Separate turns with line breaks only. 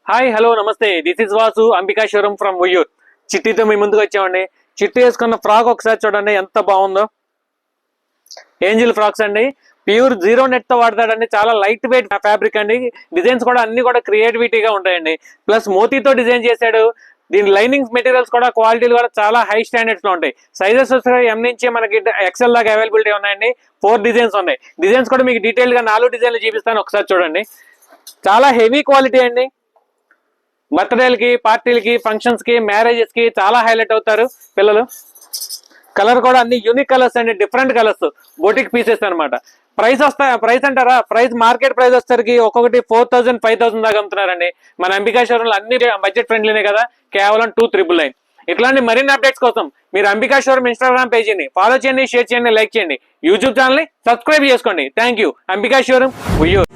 Hi hello నమస్తే, this is Vasu Ambika showroom from Uyyuru. చిట్టితో మీ ముందుకు వచ్చామండి. చిట్టి వేసుకున్న ఫ్రాక్ ఒకసారి చూడండి ఎంత బాగుందో. ఏంజిల్ ఫ్రాక్స్ అండి, ప్యూర్ జీరో నెట్ తో వాడతాడండి. చాలా లైట్ వెయిట్ ఫ్యాబ్రిక్ అండి. డిజైన్స్ కూడా అన్ని కూడా క్రియేటివిటీగా ఉంటాయండి. ప్లస్ మోతీతో డిజైన్ చేశాడు. దీని లైనింగ్స్ మెటీరియల్స్ కూడా క్వాలిటీలు కూడా చాలా హై స్టాండర్డ్స్ లో ఉంటాయి. సైజెస్ వస్తే ఎం నుంచి మనకి ఎక్సెల్ దాకా అవైలబిలిటీ ఉన్నాయండి. 4 డిజైన్స్ ఉన్నాయి. డిజైన్స్ కూడా మీకు డీటెయిల్ గా 4 డిజైన్లు చూపిస్తాను, ఒకసారి చూడండి. చాలా హెవీ క్వాలిటీ అండి. బర్త్డేలకి, పార్టీలకి, ఫంక్షన్స్ కి, మ్యారేజెస్ కి చాలా హైలైట్ అవుతారు పిల్లలు. కలర్ కూడా అన్ని యూనిక్ కలర్స్ అండి, డిఫరెంట్ కలర్స్, బోటిక్ పీసెస్ అనమాట. ప్రైస్ అంటారా, ప్రైస్ మార్కెట్ ప్రైస్ వచ్చేసరికి ఒక్కొక్కటి 4000 5000 దాకా అమ్ముతున్నారండి. మన అంబికా షోరూమ్ అన్ని బడ్జెట్ ఫ్రెండ్లీనే కదా, కేవలం 2999. ఇట్లాంటి మరిన్ని అప్డేట్స్ కోసం మీరు అంబికా షోరూమ్ ఇన్స్టాగ్రామ్ పేజీని ఫాలో చేయండి, షేర్ చేయండి, లైక్ చేయండి. యూట్యూబ్ ఛానల్ ని సబ్స్క్రైబ్ చేసుకోండి. Thank you. Ambika showroom Vuyyuru.